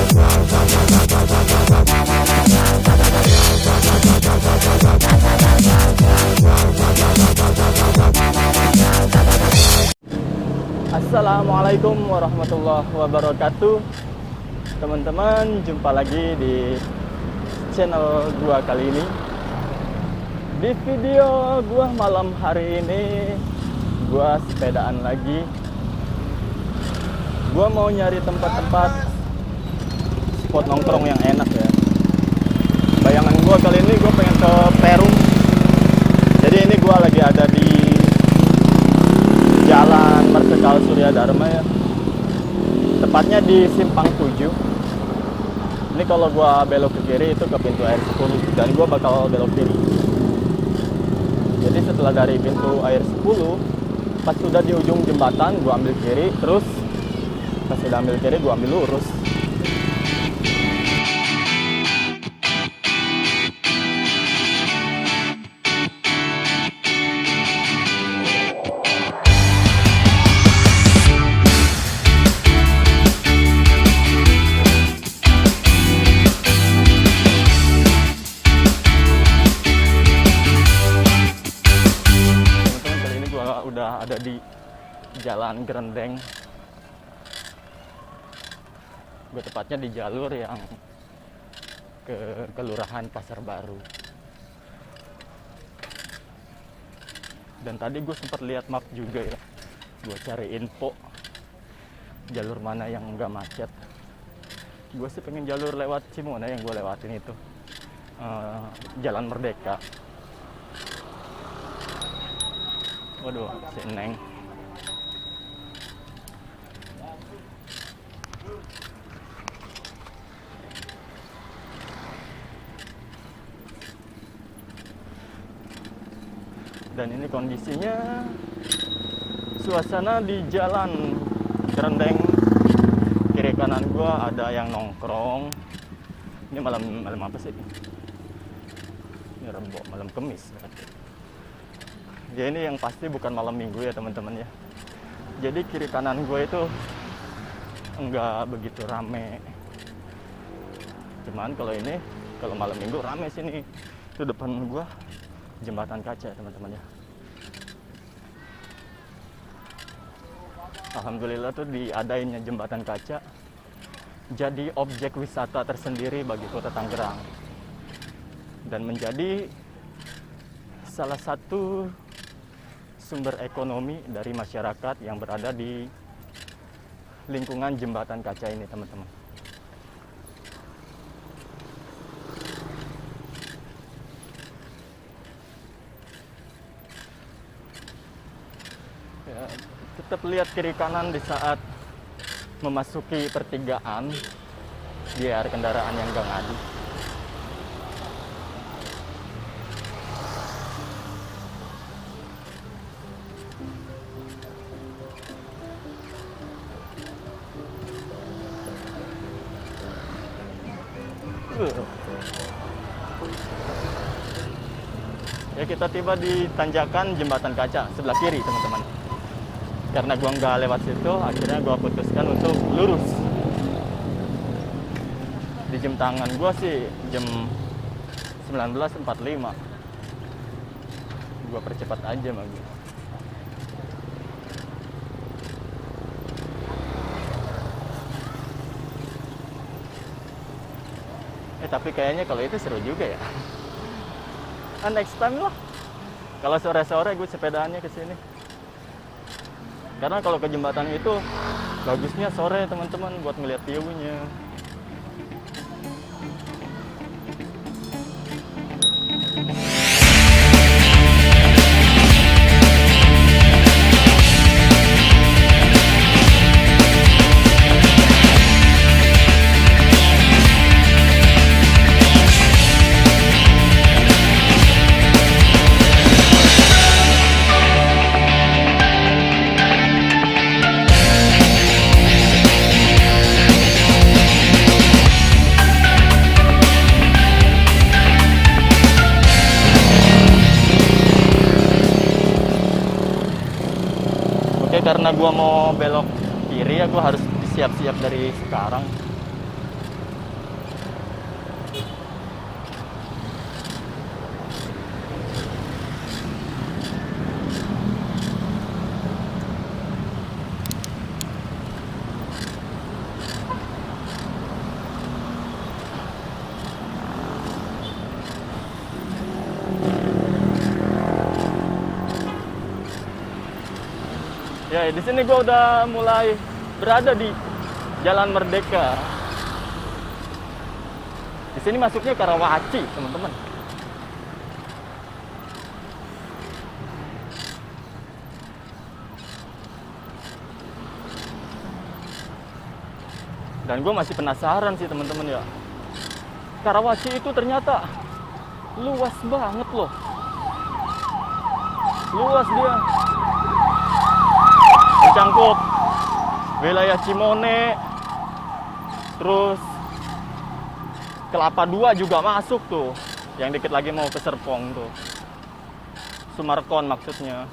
Assalamualaikum warahmatullahi wabarakatuh. Teman-teman, jumpa lagi di channel gua kali ini. Di video gua malam hari ini, gua sepedaan lagi. Gua mau nyari tempat-tempat spot nongkrong yang enak ya. Bayangan gua kali ini gua pengen ke Perum. Jadi ini gua lagi ada di Jalan Marsikal Surya Dharma ya. Tepatnya di Simpang 7. Ini kalau gua belok ke kiri itu ke pintu air 10 dan gua bakal belok kiri. Jadi setelah dari pintu air 10, pas sudah di ujung jembatan gua ambil kiri, terus pas sudah ambil kiri gua ambil lurus. Udah ada di Jalan Grendeng. Gue tepatnya di jalur yang ke Kelurahan Pasar Baru. Dan tadi gue sempat lihat map juga ya. Gue cari info jalur mana yang nggak macet. Gue sih pengen jalur lewat Cimone yang gue lewatin itu, Jalan Merdeka. Waduh, si Neng. Dan ini kondisinya suasana di Jalan Grendeng. Kiri kanan gua ada yang nongkrong. Ini malam apa sih? Ini Rebo, malam Kemis berarti. Ya ini yang pasti bukan malam minggu ya teman-teman ya. Jadi kiri kanan gue itu enggak begitu rame. Cuman kalau ini, kalau malam minggu rame sini. Itu depan gue jembatan kaca teman-teman ya. Alhamdulillah tuh diadainnya jembatan kaca jadi objek wisata tersendiri bagi kota Tangerang. Dan menjadi salah satu sumber ekonomi dari masyarakat yang berada di lingkungan jembatan kaca ini teman-teman. Ya, tetap lihat kiri kanan di saat memasuki pertigaan biar kendaraan yang gak ngadu. Ya kita tiba di tanjakan jembatan kaca sebelah kiri teman-teman. Karena gua nggak lewat situ, akhirnya gua putuskan untuk lurus. Di jam tangan gua sih jam 19.45. Gua percepat aja mah gua. Tapi kayaknya kalau itu seru juga ya. Next time lah. Kalau sore-sore gue sepedaannya ke sini. Karena kalau ke jembatan itu bagusnya sore teman-teman buat ngeliat view-nya. Karena gua mau belok kiri ya gua harus siap-siap dari sekarang. Ya, di sini gue udah mulai berada di Jalan Merdeka. Di sini masuknya Karawaci, teman-teman. Dan gue masih penasaran sih, teman-teman ya. Karawaci itu ternyata luas banget loh. Luas dia. Mencangkup wilayah Cimone, terus Kelapa II juga masuk tuh, yang dikit lagi mau ke Serpong tuh, Sumarkon maksudnya.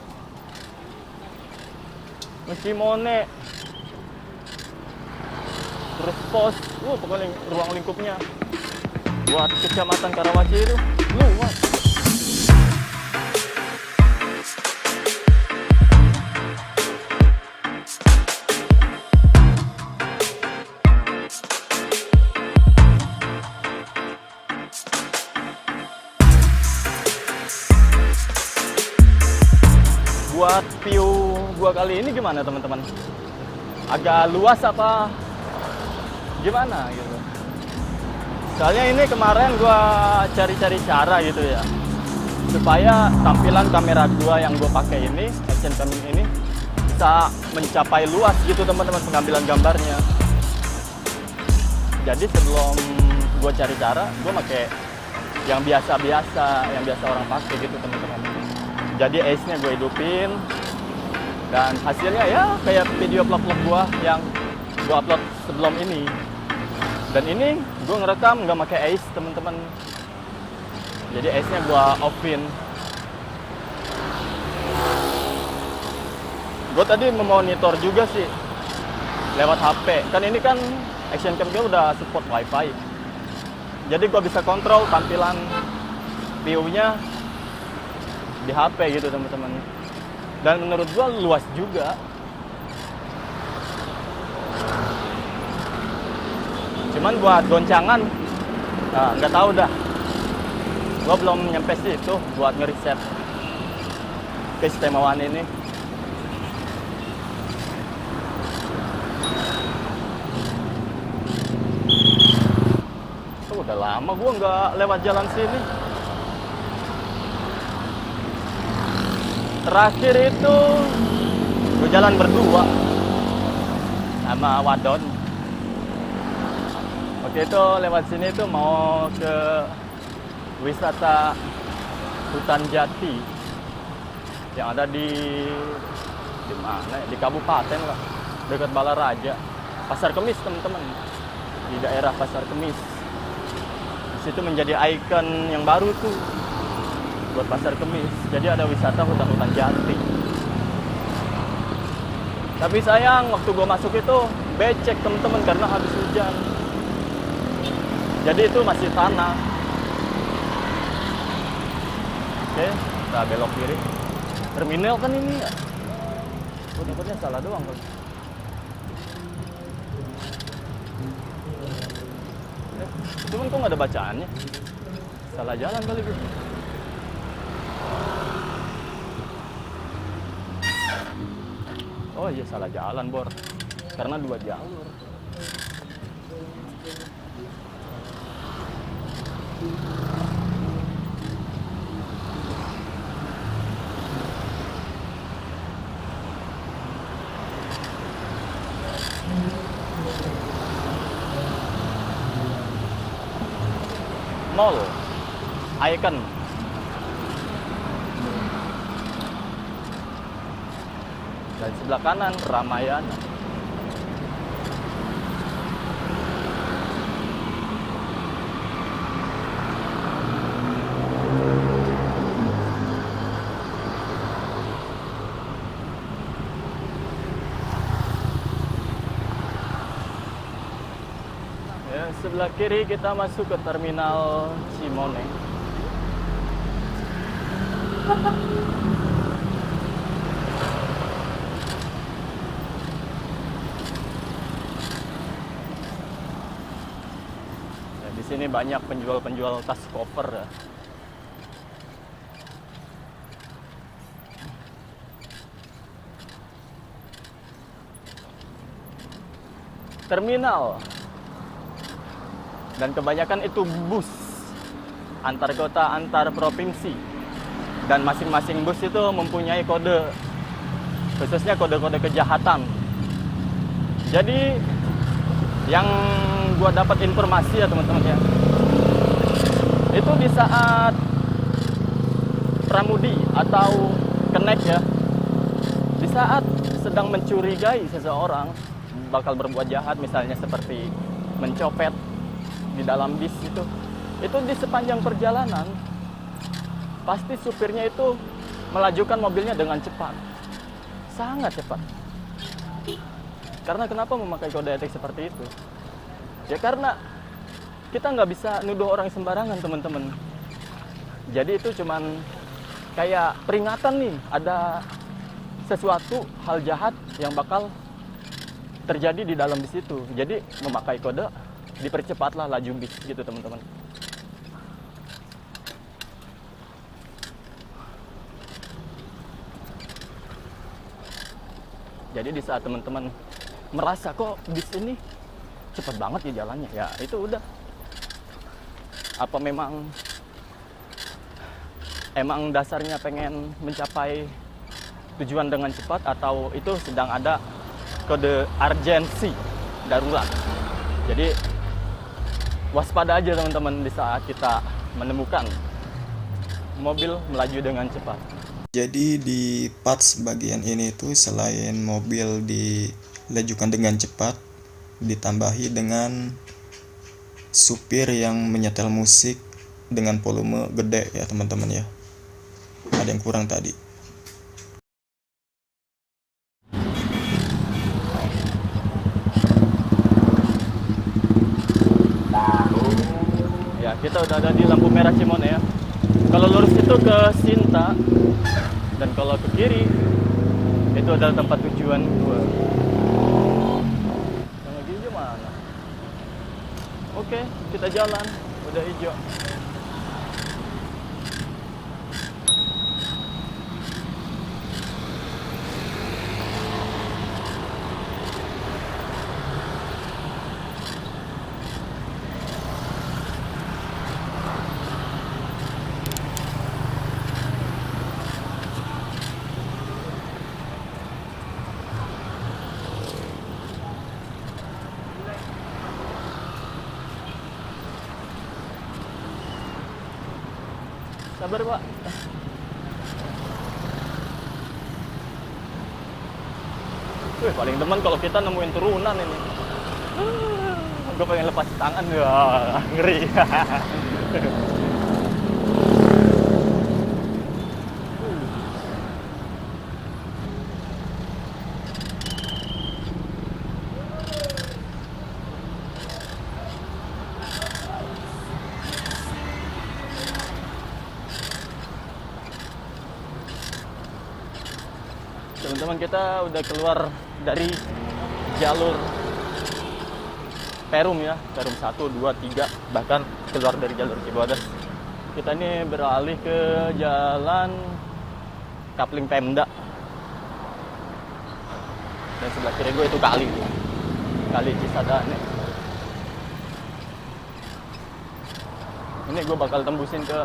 Cimone, terus pos, pokoknya ruang lingkupnya buat kecamatan Karawaci itu luas. Buat view gua kali ini gimana teman-teman? Agak luas apa gimana gitu? Soalnya ini kemarin gua cari-cari cara gitu ya, supaya tampilan kamera gua yang gua pakai ini, action cam ini, bisa mencapai luas gitu teman-teman pengambilan gambarnya. Jadi sebelum gua cari cara, gua pakai yang biasa-biasa, yang biasa orang pakai gitu teman-teman. Jadi ace-nya gue hidupin, dan hasilnya ya kayak video vlog-vlog gue yang gue upload sebelum ini. Dan ini gue ngerekam nggak pakai ace teman-teman. Jadi ace-nya gue off-in. Gue tadi memonitor juga sih lewat HP. Kan ini kan action cam gue udah support wifi. Jadi gue bisa kontrol tampilan view-nya di HP gitu teman-teman. Dan menurut gua luas juga. Cuman buat goncangan, nggak tahu dah. Gua belum nyampe situ buat ngeriset keistimewaan ini. Udah lama gua nggak lewat jalan sini. Terakhir itu gue jalan berdua sama Wadon. Oke, itu lewat sini tuh mau ke wisata Hutan Jati yang ada di mana ya? Di kabupaten lah, dekat Balaraja, Pasar Kemis teman-teman, di daerah Pasar Kemis. Di situ menjadi ikon yang baru tuh buat Pasar Kemis. Jadi ada wisata hutan-hutan jati. Tapi sayang waktu gue masuk itu becek temen-temen karena habis hujan. Jadi itu masih tanah. Oke, kita belok kiri. Terminal kan ini ya. Gue takutnya salah doang kan. Cuman kok nggak ada bacaannya. Salah jalan kali gitu. Oh iya, salah jalan Bor, karena 2 jalur. Mall Icon. Dan sebelah kanan Ramayana. Ya, sebelah kiri kita masuk ke terminal Cimone. Di sini banyak penjual-penjual tas koper ya. terminal. Dan kebanyakan itu bus antar kota, antar provinsi. Dan masing-masing bus itu mempunyai kode, khususnya kode-kode kejahatan. Jadi yang gua dapat informasi ya teman-teman ya, itu di saat pramudi atau kenek ya, di saat sedang mencurigai seseorang bakal berbuat jahat, misalnya seperti mencopet di dalam bis itu di sepanjang perjalanan pasti supirnya itu melajukan mobilnya dengan cepat, sangat cepat. Karena kenapa memakai kode etik seperti itu? Ya karena kita nggak bisa nuduh orang sembarangan teman-teman. Jadi itu cuman kayak peringatan nih, ada sesuatu hal jahat yang bakal terjadi di dalam bis itu. Jadi memakai kode, dipercepatlah laju bis gitu teman-teman. Jadi di saat teman-teman merasa kok bis ini cepat banget ya jalannya, ya itu udah. Apa emang dasarnya pengen mencapai tujuan dengan cepat, atau itu sedang ada kode urgensi darurat. Jadi waspada aja teman-teman di saat kita menemukan mobil melaju dengan cepat. Jadi di parts bagian ini tuh selain mobil dilajukan dengan cepat, ditambahi dengan supir yang menyetel musik dengan volume gede ya teman-teman ya. Ada yang kurang tadi. Ya, kita udah ada di lampu merah Cimone ya. Kalau lurus itu ke Sinta, dan kalau ke kiri itu adalah tempat tujuan gua. Yang lagi hijau mana? Oke, kita jalan. Udah hijau. Sabar Pak. Paling demen kalau kita nemuin turunan ini. Gue pengen lepas tangan, wah, ngeri. Teman-teman, kita udah keluar dari jalur Perum ya, Perum 1, 2, 3, bahkan keluar dari jalur Cibodas. Kita ini beralih ke jalan Kapling Pemda. Dan sebelah kiri gue itu kali Cisadane. Ini gue bakal tembusin ke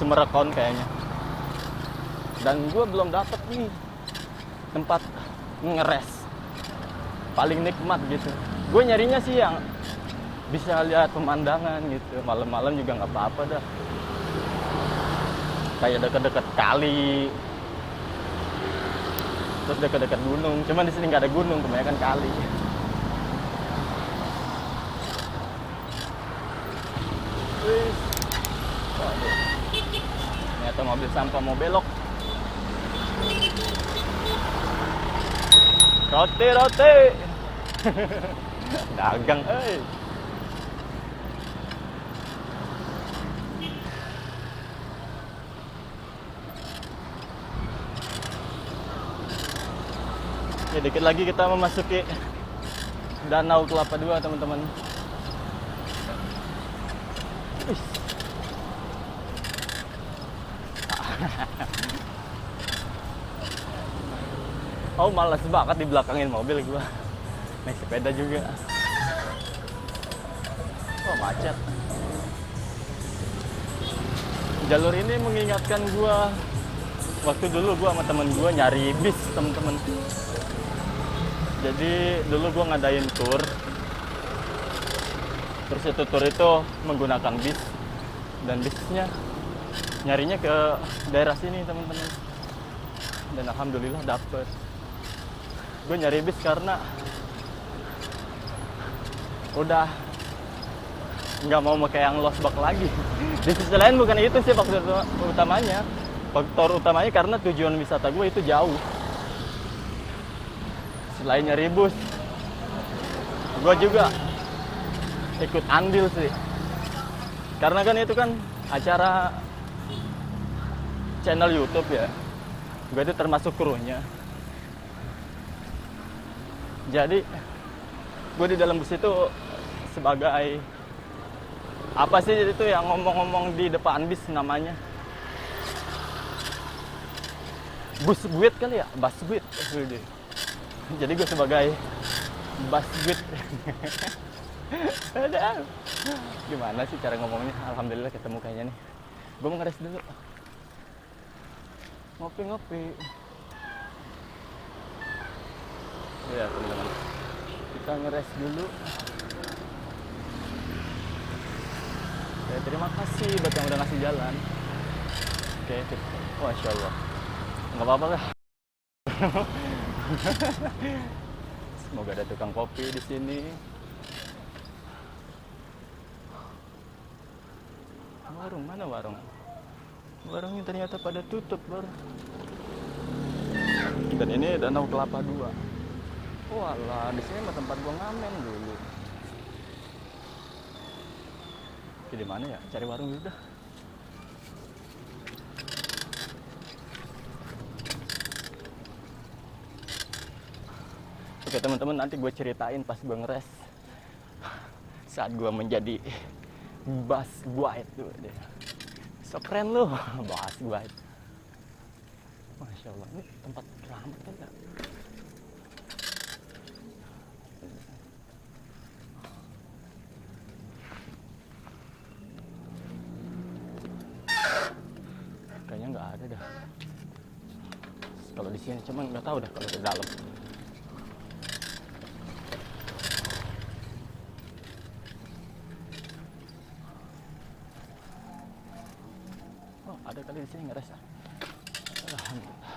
Sumerekon kayaknya. Dan gue belum dapet nih tempat ngeres paling nikmat gitu. Gue nyarinya sih yang bisa lihat pemandangan gitu, malam-malam juga nggak apa-apa dah, kayak deket-deket kali, terus deket-deket gunung. Cuman di sini nggak ada gunung, kebanyakan kali. Wih, waduh, ternyata mobil sampah mau belok. Roti. Dagang, Ya, dikit lagi kita memasuki Danau Kelapa II, teman-teman. Oh, malas banget di belakangin mobil gua. naik sepeda juga. Oh, macet. Jalur ini mengingatkan gua waktu dulu gua sama temen gua nyari bis, temen-temen. Jadi dulu gua ngadain tour. Terus itu tour itu menggunakan bis, dan bisnya nyarinya ke daerah sini, teman-teman. Dan alhamdulillah dapet. Gue nyari bis karena udah nggak mau pakai yang losbak lagi. Di sisi lain bukan itu sih faktor utamanya. Faktor utamanya karena tujuan wisata gue itu jauh. Selain nyari bus, gue juga ikut andil sih. Karena kan itu kan acara channel YouTube ya. Gue itu termasuk krunya. Jadi gue di dalam bus itu sebagai apa sih itu yang ngomong-ngomong di depan bis namanya? Busguit kali ya, busguit. Jadi gue sebagai busguit. Gimana sih cara ngomongnya? Alhamdulillah ketemu kayaknya nih. Gue mau ngeres dulu. Ngopi-ngopi. Ya teman-teman, kita ngeres dulu. Ya, terima kasih buat yang udah ngasih jalan. Oke, Masya Allah. Nggak apa-apa lah. Semoga ada tukang kopi di sini. Warung, mana warung? Warungnya ternyata pada tutup, Bro. Dan ini Danau Kelapa 2. Walah, di sini mah tempat gua ngamen dulu. Oke, di mana ya? Cari warung dulu dah. Oke teman-teman, nanti gue ceritain pas gue ngeres saat gue menjadi bus guide tuh deh. So keren loh, bus guide. Masya Allah, ini tempat keramat kan ya? Kayaknya nggak ada dah. Kalau di sini cuman nggak tahu dah kalau di dalam. Oh, ada kali di sini ngeres ya. Alhamdulillah.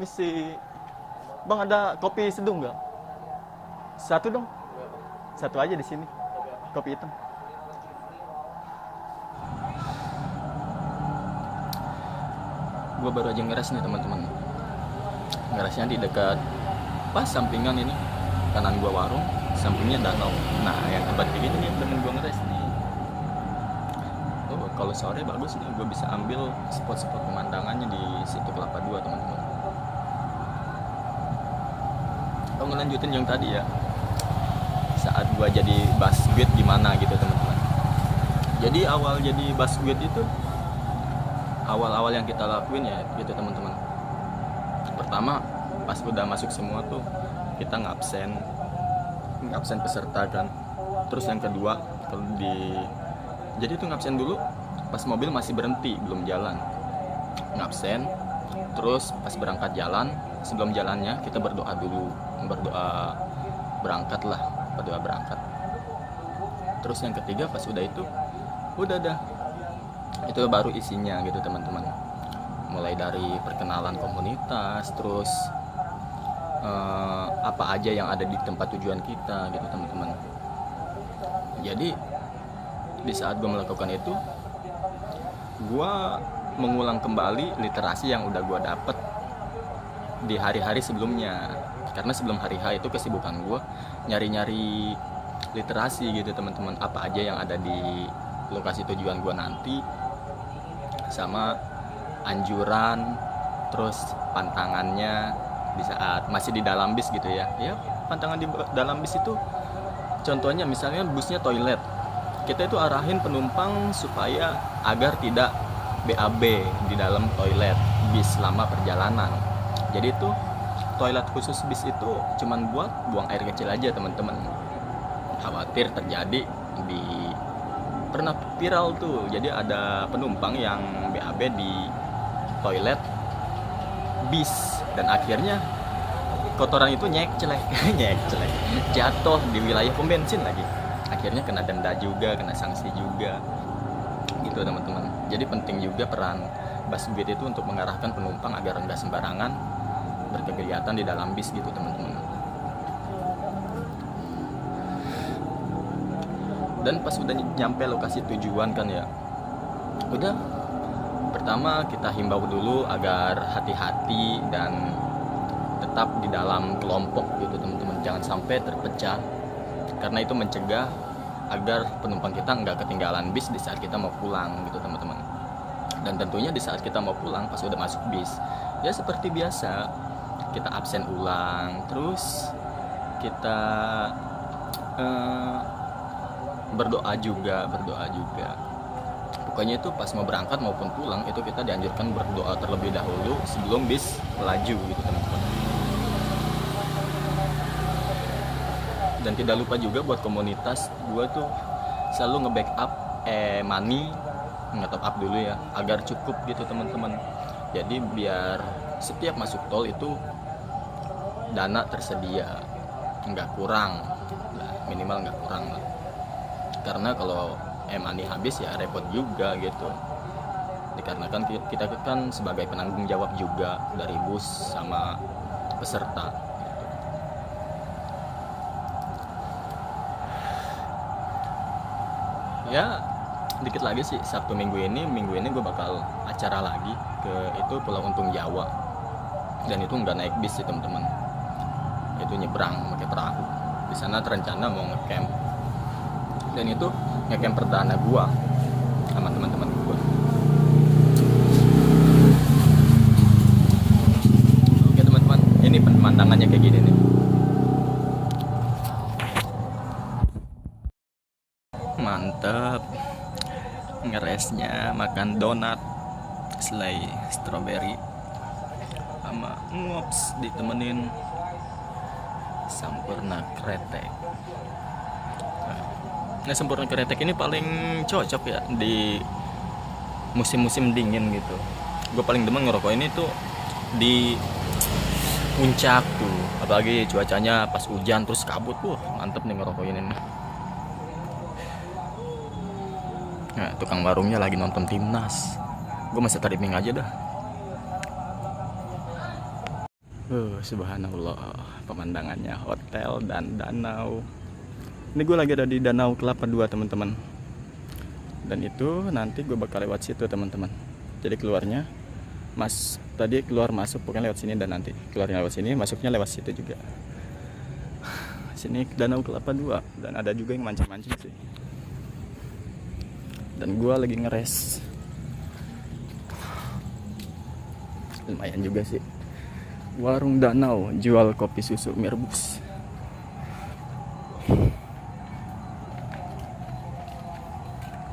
Misi, Bang, ada kopi seduh nggak? Satu dong. Satu aja di sini. Kopi hitam. Gue baru aja ngeres nih teman-teman. Ngeresnya di dekat pas sampingan ini. Kanan gue warung, sampingnya danau. Nah, yang tempat kayak gini nih temen gue ngeres nih. Oh, kalau sore bagus nih, gue bisa ambil spot-spot pemandangannya di situ Kelapa 2 teman-teman. Kalau ngelanjutin yang tadi ya, saat gua jadi busguide gimana gitu teman-teman. Jadi awal jadi busguide itu, awal-awal yang kita lakuin ya gitu teman-teman. Pertama, pas udah masuk semua tuh kita ngabsen peserta kan. Terus yang kedua, kalau jadi tuh ngabsen dulu pas mobil masih berhenti belum jalan, ngabsen. Terus pas berangkat jalan, sebelum jalannya kita berdoa dulu, berdoa berangkat. Terus yang ketiga pas udah itu udah dah, itu baru isinya gitu teman-teman. Mulai dari perkenalan komunitas, terus apa aja yang ada di tempat tujuan kita gitu teman-teman. Jadi di saat gue melakukan itu, gue mengulang kembali literasi yang udah gue dapet di hari-hari sebelumnya. Karena sebelum hari H itu kesibukan gue nyari-nyari literasi gitu teman-teman, apa aja yang ada di lokasi tujuan gue nanti, sama anjuran, terus pantangannya di saat masih di dalam bis gitu ya. Ya, pantangan di dalam bis itu contohnya misalnya busnya toilet. kita itu arahin penumpang supaya agar tidak BAB di dalam toilet bis selama perjalanan. Jadi itu toilet khusus bis itu cuman buat buang air kecil aja teman-teman. Khawatir terjadi di pernah viral tuh, jadi ada penumpang yang BAB di toilet bis dan akhirnya kotoran itu nyekcelek jatuh di wilayah pom bensin lagi, akhirnya kena denda juga, kena sanksi juga gitu teman-teman. Jadi penting juga peran busbid itu untuk mengarahkan penumpang agar enggak sembarangan berkegiatan di dalam bis gitu teman-teman. Dan pas udah nyampe lokasi tujuan kan ya, udah pertama kita himbau dulu agar hati-hati dan tetap di dalam kelompok gitu teman-teman, jangan sampai terpecah, karena itu mencegah agar penumpang kita nggak ketinggalan bis di saat kita mau pulang gitu teman-teman. Dan tentunya di saat kita mau pulang pas udah masuk bis ya seperti biasa kita absen ulang, terus kita berdoa juga. Pokoknya itu pas mau berangkat maupun pulang itu kita dianjurkan berdoa terlebih dahulu sebelum bis melaju gitu teman-teman. Dan tidak lupa juga buat komunitas, gue tuh selalu nge-backup money, nge-top up dulu ya agar cukup gitu teman-teman. Jadi biar setiap masuk tol itu dana tersedia, nggak kurang lah, minimal nggak kurang lah. Karena kalau money habis ya repot juga gitu, dikarenakan kita kan sebagai penanggung jawab juga dari bus sama peserta gitu. Ya dikit lagi sih Sabtu minggu ini gue bakal acara lagi ke itu Pulau Untung Jawa, dan itu nggak naik bis sih teman-teman, itu nyebrang pakai perahu. Di sana terencana mau ngecamp, dan itu ngecamp perdana gua sama teman-teman gua. Oke teman-teman, ini pemandangannya kayak gini nih. Mantap, ngeresnya makan donat selai strawberry sama ngops ditemenin sampurna kretek. Nah, sampurna kretek ini paling cocok ya di musim-musim dingin gitu. Gue paling demen ngerokok ini tuh di puncak tuh, apalagi cuacanya pas hujan terus kabut, mantep nih ngerokok ini nih. Nah, tukang warungnya lagi nonton timnas, gue masih tariming aja dah. Subhanallah, pemandangannya hotel dan danau. Ini gue lagi ada di Danau Kelapa II teman-teman, dan itu nanti gue bakal lewat situ teman-teman. Jadi keluarnya tadi keluar masuk pokoknya lewat sini, dan nanti keluarnya lewat sini, masuknya lewat situ juga. Sini Danau Kelapa II, dan ada juga yang mancing-mancing sih. Dan gue lagi ngeres, lumayan juga sih. Warung danau jual kopi susu Mirbus.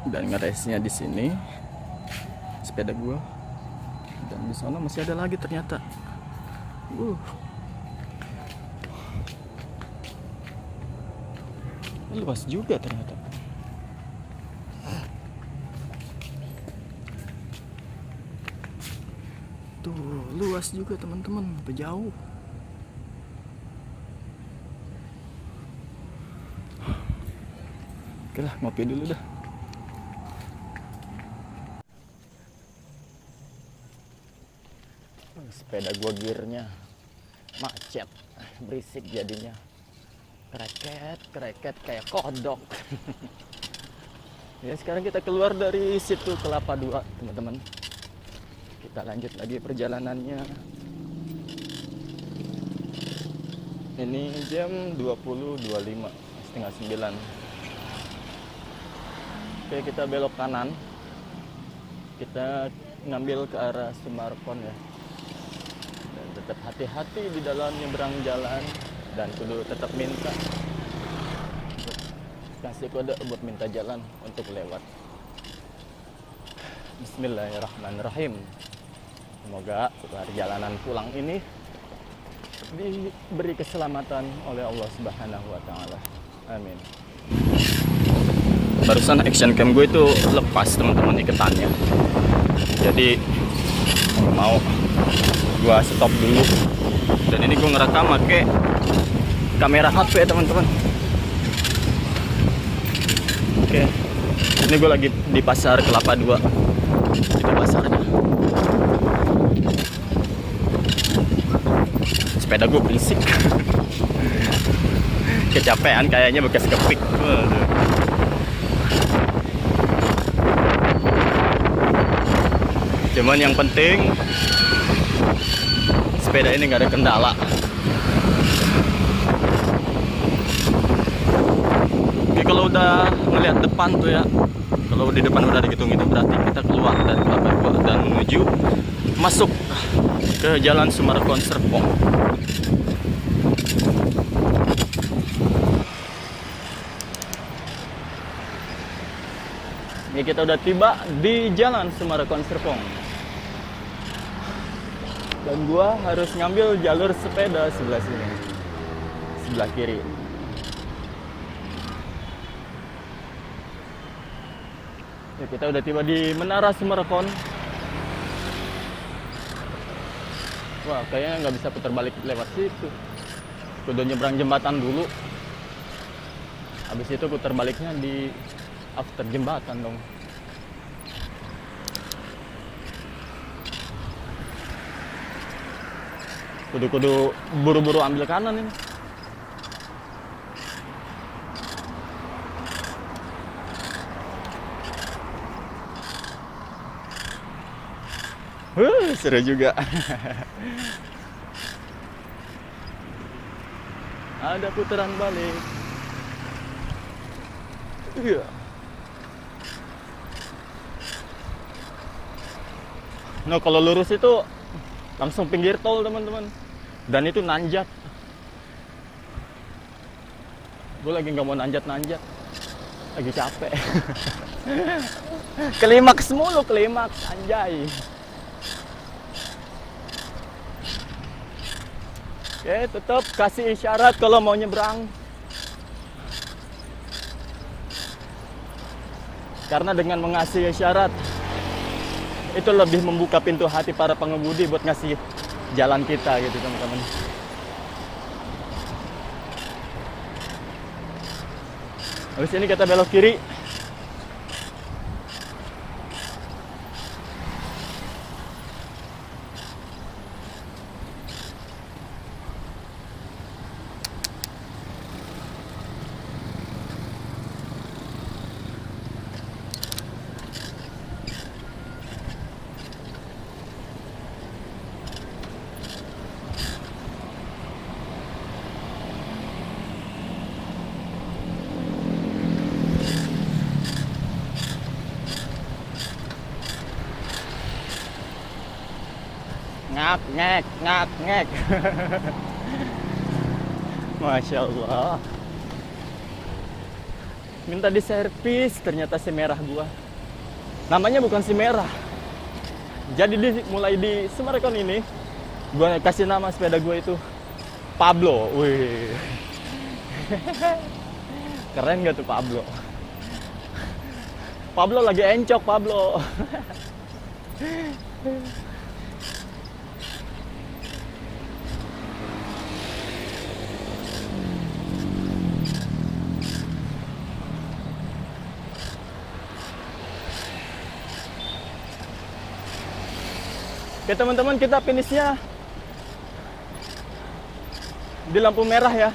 Dan ngeresnya di sini sepeda gua, dan di sana masih ada lagi ternyata. Luas juga ternyata. Tuh luas juga teman-teman, jauh. Oke lah, ngopi dulu dah. Sepeda gua gearnya macet, berisik jadinya, kreket kayak kodok. Ya sekarang kita keluar dari situ Kelapa II teman-teman, kita lanjut lagi perjalanannya. Ini jam 20.25, setengah 9. Oke, kita belok kanan, kita ngambil ke arah Sumarkon ya. Tetap hati-hati di dalam nyebrang jalan, dan kudu tetap minta kasih kode buat minta jalan untuk lewat. Bismillahirrahmanirrahim. Semoga perjalanan pulang ini diberi keselamatan oleh Allah Subhanahu wa taala. Amin. Barusan action cam gue itu lepas teman-teman iketannya. Jadi mau gue stop dulu. Dan ini gue ngerekam pakai kamera HP teman-teman. Oke. Ini gue lagi di pasar Kelapa 2. Itu pasarnya. Sepeda gue berisik. Kecapean kayaknya bekas kepik. Cuman yang penting sepeda ini nggak ada kendala. Oke, kalau udah ngeliat depan tuh ya, kalau di depan udah dihitung itu berarti kita keluar dari Kelapa 2 dan menuju masuk ke Jalan Sumarekon Serpong. Ini kita udah tiba di Jalan Sumarekon Serpong. Dan gua harus ngambil jalur sepeda sebelah sini. Sebelah kiri. Ya, kita udah tiba di Menara Sumarekon. Wah, kayaknya nggak bisa putar balik lewat situ. Kudu nyebrang jembatan dulu. Habis itu putar baliknya di after jembatan dong. Kudu buru-buru ambil kanan ini. Seru juga. Ada putaran balik. Iya. Nah, kalau lurus itu langsung pinggir tol teman-teman. Dan itu nanjak. Gue lagi nggak mau nanjat-nanjat. Lagi capek. Klimaks mulu, klimaks anjay. Oke, tetap kasih isyarat kalau mau nyebrang. Karena dengan mengasih isyarat itu lebih membuka pintu hati para pengemudi buat ngasih jalan kita gitu teman-teman. Habis ini kita belok kiri. Ngak ngek. Masya Allah. Minta diservis, ternyata si merah gua. Namanya bukan si merah. Jadi mulai di Sumarekon ini, gua kasih nama sepeda gua itu Pablo. Wih. Keren gak tuh Pablo? Pablo lagi encok Pablo. Oke teman-teman, kita finishnya di lampu merah ya,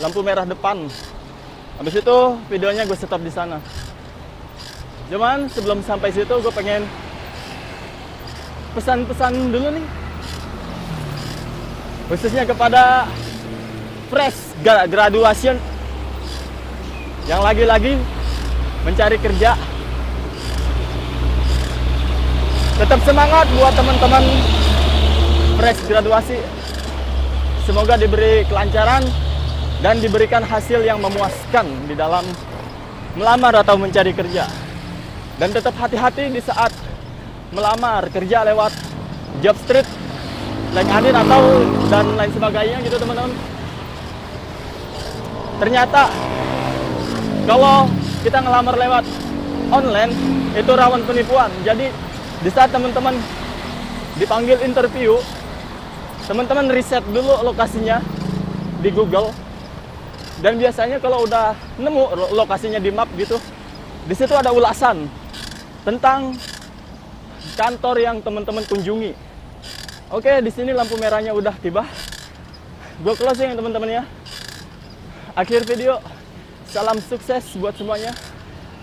lampu merah depan. Habis itu videonya gue stop di sana. Cuman sebelum sampai situ gue pengen pesan-pesan dulu nih, khususnya kepada fresh graduation yang lagi-lagi mencari kerja. Tetap semangat buat teman-teman fresh graduasi. Semoga diberi kelancaran dan diberikan hasil yang memuaskan di dalam melamar atau mencari kerja. Dan tetap hati-hati di saat melamar kerja lewat Jobstreet, LinkedIn atau dan lain sebagainya gitu teman-teman. Ternyata kalau kita ngelamar lewat online itu rawan penipuan. Jadi di saat teman-teman dipanggil interview, teman-teman riset dulu lokasinya di Google. Dan biasanya kalau udah nemu lokasinya di map gitu, di situ ada ulasan tentang kantor yang teman-teman kunjungi. Oke, di sini lampu merahnya udah tiba. Gue closing ya teman-teman ya. Akhir video, salam sukses buat semuanya.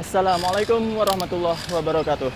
Assalamualaikum warahmatullahi wabarakatuh.